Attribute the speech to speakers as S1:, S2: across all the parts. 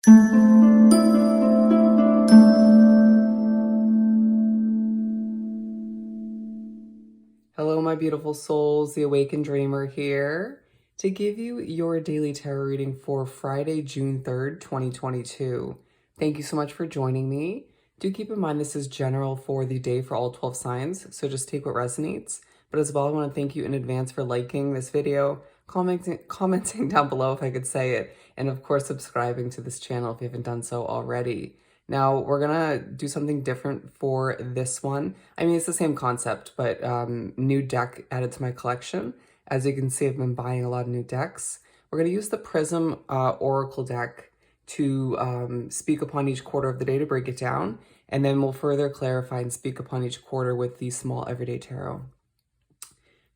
S1: Hello, my beautiful souls. The Awakened Dreamer here to give you your daily tarot reading for Friday, June 3rd, 2022. Thank you so much for joining me. Do keep in mind this is general for the day for all 12 signs, so just take what resonates. But as well, I want to thank you in advance for liking this video, commenting down below if I could say it, and of course subscribing to this channel if you haven't done so already. Now, we're gonna do something different for this one. I mean, it's the same concept, but new deck added to my collection. As you can see, I've been buying a lot of new decks. We're gonna use the Prism Oracle deck to speak upon each quarter of the day to break it down, and then we'll further clarify and speak upon each quarter with the small everyday tarot.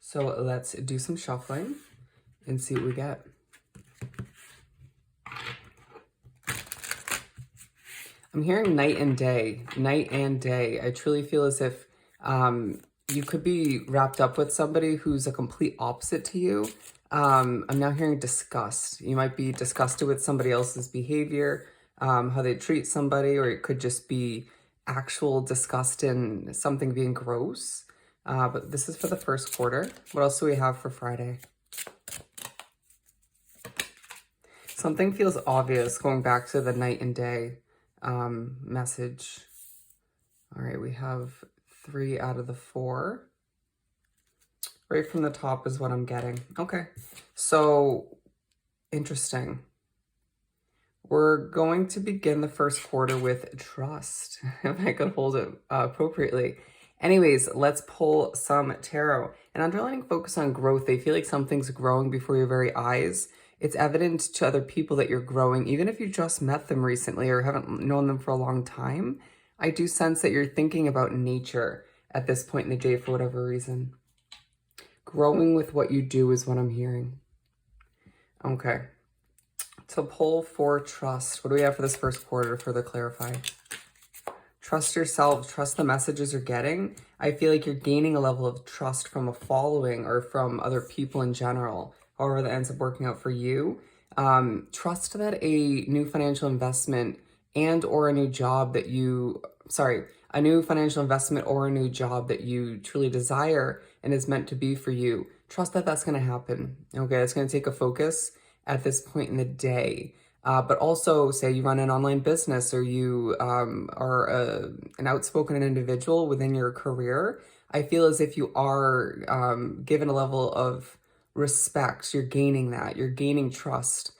S1: So let's do some shuffling and see what we get. I'm hearing night and day, night and day. I truly feel as if you could be wrapped up with somebody who's a complete opposite to you. I'm now hearing disgust. You might be disgusted with somebody else's behavior, how they treat somebody, or it could just be actual disgust in something being gross. But this is for the first quarter. What else do we have for Friday? Something feels obvious going back to the night and day message. All right, we have 3 out of the 4. Right from the top is what I'm getting. Okay, so interesting. We're going to begin the first quarter with trust, if I could hold it appropriately. Anyways, let's pull some tarot. And underlining focus on growth. They feel like something's growing before your very eyes. It's evident to other people that you're growing, even if you just met them recently or haven't known them for a long time. I do sense that you're thinking about nature at this point in the day for whatever reason. Growing with what you do is what I'm hearing. Okay. To pull for trust, what do we have for this first quarter to further clarify? Trust yourself, trust the messages you're getting. I feel like you're gaining a level of trust from a following or from other people in general. However that ends up working out for you. Trust that a new financial investment and or a new job that you, a new financial investment or a new job that you truly desire and is meant to be for you. Trust that that's going to happen. Okay, it's going to take a focus at this point in the day. But also, say you run an online business or you are an outspoken individual within your career, I feel as if you are given a level of respect. You're gaining that. You're gaining trust.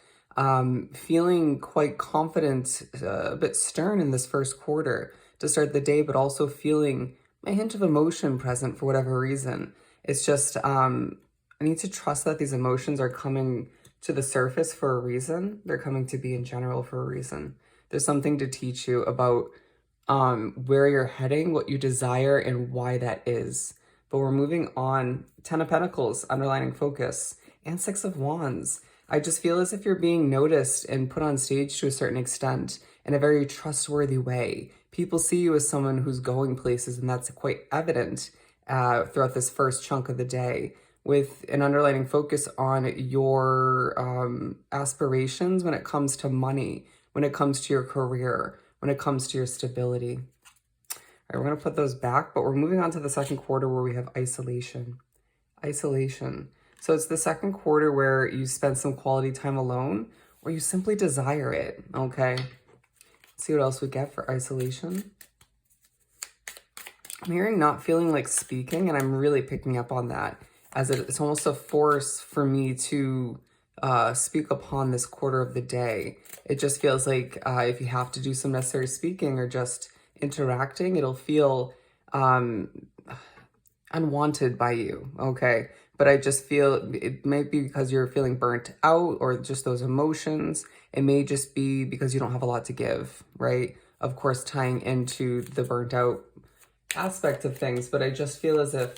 S1: Feeling quite confident, a bit stern in this first quarter to start the day, but also feeling a hint of emotion present for whatever reason. It's just, I need to trust that these emotions are coming to the surface for a reason. They're coming to be in general for a reason. There's something to teach you about where you're heading, what you desire, and why that is. But we're moving on. 10 of Pentacles, underlining focus, and 6 of Wands. I just feel as if you're being noticed and put on stage to a certain extent in a very trustworthy way. People see you as someone who's going places, and that's quite evident throughout this first chunk of the day, with an underlining focus on your aspirations when it comes to money, when it comes to your career, when it comes to your stability. All right, we're going to put those back, but we're moving on to the second quarter where we have isolation. Isolation. So it's the second quarter where you spend some quality time alone or you simply desire it, okay? Let's see what else we get for isolation. I'm hearing not feeling like speaking, and I'm really picking up on that, as it's almost a force for me to speak upon this quarter of the day. It just feels like if you have to do some necessary speaking or just interacting, it'll feel unwanted by you, okay? But I just feel it might be because you're feeling burnt out or just those emotions. It may just be because you don't have a lot to give, right? Of course, tying into the burnt out aspect of things, but I just feel as if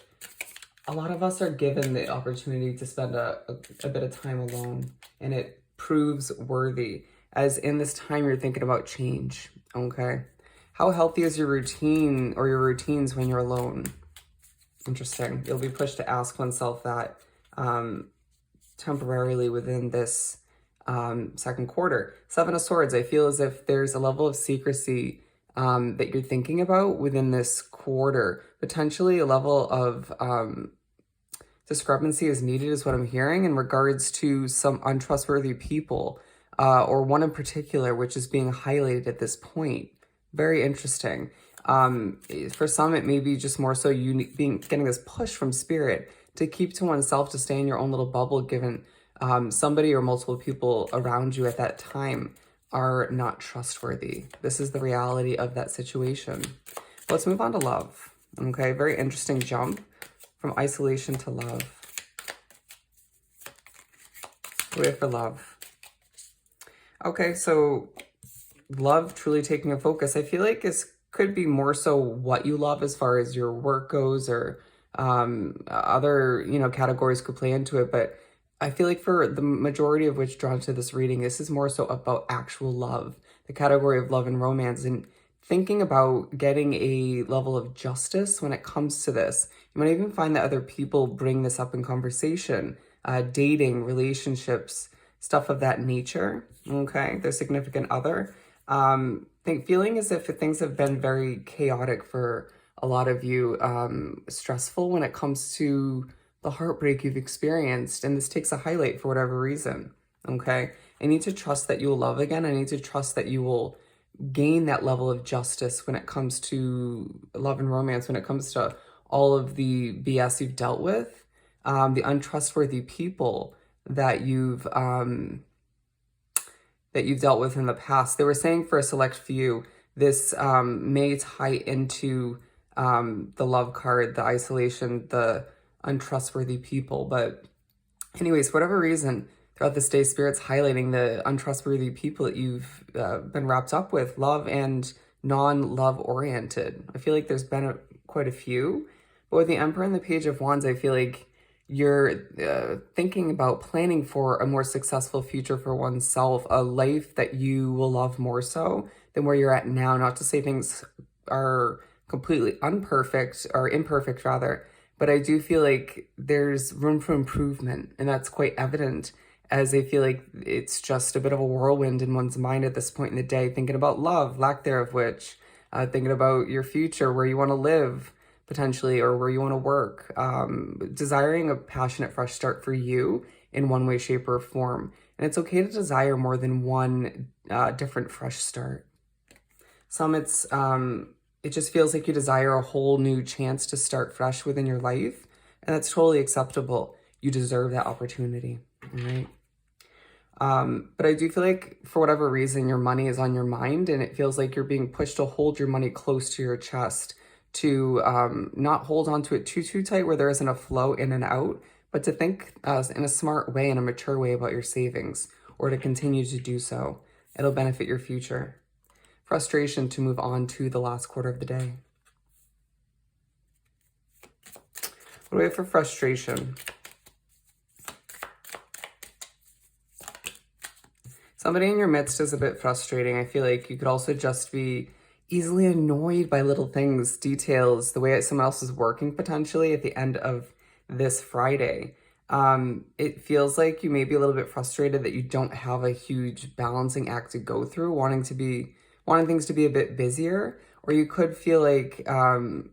S1: a lot of us are given the opportunity to spend a bit of time alone, and it proves worthy, as in this time you're thinking about change, okay? How healthy is your routine or your routines when you're alone? Interesting. You'll be pushed to ask oneself that temporarily within this second quarter. Seven of Swords, I feel as if there's a level of secrecy that you're thinking about within this quarter. Potentially a level of discrepancy is needed is what I'm hearing in regards to some untrustworthy people or one in particular, which is being highlighted at this point. Very interesting. For some, it may be just more so you getting this push from spirit to keep to oneself, to stay in your own little bubble, given somebody or multiple people around you at that time are not trustworthy. This is the reality of that situation. Let's move on to love. Okay, very interesting jump from isolation to love. Wait for love. Okay, so love truly taking a focus. I feel like this could be more so what you love as far as your work goes, or other, categories could play into it. But I feel like for the majority of which drawn to this reading, this is more so about actual love, the category of love and romance, and thinking about getting a level of justice when it comes to this. You might even find that other people bring this up in conversation, dating, relationships, stuff of that nature, okay? Their significant other. Feeling as if things have been very chaotic for a lot of you, stressful when it comes to the heartbreak you've experienced, and this takes a highlight for whatever reason, okay? I need to trust that you will love again. I need to trust that you will gain that level of justice when it comes to love and romance, when it comes to all of the BS you've dealt with, the untrustworthy people that you've dealt with in the past. They were saying for a select few, this may tie into the love card, the isolation, the untrustworthy people. But anyways, for whatever reason, throughout this day, Spirit's highlighting the untrustworthy people that you've been wrapped up with, love and non-love oriented. I feel like there's been quite a few. But with the Emperor and the Page of Wands, I feel like you're thinking about planning for a more successful future for oneself, a life that you will love more so than where you're at now. Not to say things are completely imperfect, rather, but I do feel like there's room for improvement, and that's quite evident, as I feel like it's just a bit of a whirlwind in one's mind at this point in the day, thinking about love, lack thereof which, thinking about your future, where you want to live, potentially, or where you want to work, desiring a passionate fresh start for you in one way, shape, or form. And it's okay to desire more than one different fresh start. Some it just feels like you desire a whole new chance to start fresh within your life, and that's totally acceptable. You deserve that opportunity, all right? But I do feel like for whatever reason, your money is on your mind, and it feels like you're being pushed to hold your money close to your chest, to not hold on to it too tight where there isn't a flow in and out, but to think in a smart way, in a mature way about your savings, or to continue to do so. It'll benefit your future. Frustration to move on to the last quarter of the day. What do we have for frustration? Somebody in your midst is a bit frustrating. I feel like you could also just be easily annoyed by little things, details, the way someone else is working potentially at the end of this Friday. It feels like you may be a little bit frustrated that you don't have a huge balancing act to go through, wanting things to be a bit busier, or you could feel like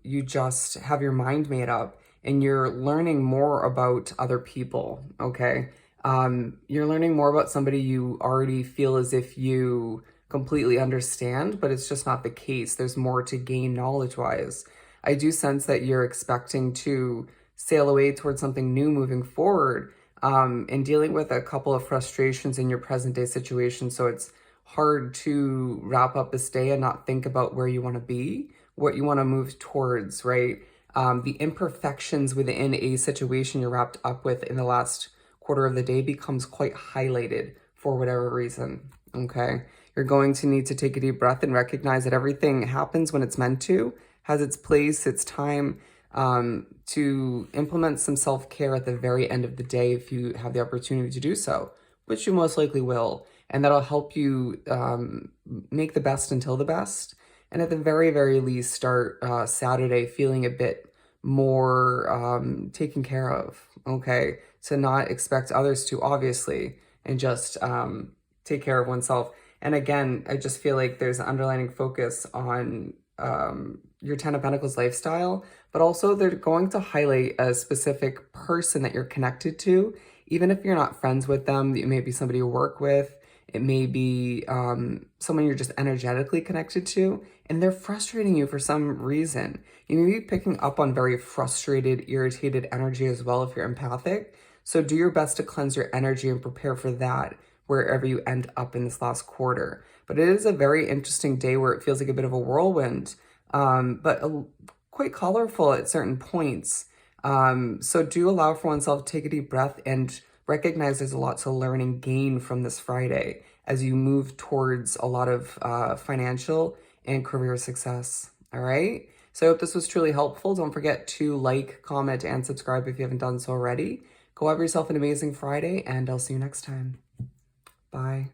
S1: you just have your mind made up and you're learning more about other people, okay? You're learning more about somebody you already feel as if you completely understand, but it's just not the case. There's more to gain knowledge-wise. I do sense that you're expecting to sail away towards something new moving forward, and dealing with a couple of frustrations in your present day situation. So it's hard to wrap up this day and not think about where you want to be, what you want to move towards, right? The imperfections within a situation you're wrapped up with in the last quarter of the day becomes quite highlighted for whatever reason, okay? You're going to need to take a deep breath and recognize that everything happens when it's meant to, has its place, its time, to implement some self-care at the very end of the day if you have the opportunity to do so, which you most likely will. And that'll help you make the best until the best. And at the very, very least, start Saturday feeling a bit more taken care of, okay? To not expect others to, obviously. and just take care of oneself. And again, I just feel like there's an underlining focus on your Ten of Pentacles lifestyle, but also they're going to highlight a specific person that you're connected to, even if you're not friends with them. It may be somebody you work with. It may be someone you're just energetically connected to, and they're frustrating you for some reason. You may be picking up on very frustrated, irritated energy as well if you're empathic. So do your best to cleanse your energy and prepare for that wherever you end up in this last quarter. But it is a very interesting day where it feels like a bit of a whirlwind, but quite colorful at certain points. So do allow for oneself to take a deep breath and recognize there's a lot to learn and gain from this Friday as you move towards a lot of financial and career success. All right. So I hope this was truly helpful. Don't forget to like, comment, and subscribe if you haven't done so already. Go have yourself an amazing Friday, and I'll see you next time. Bye.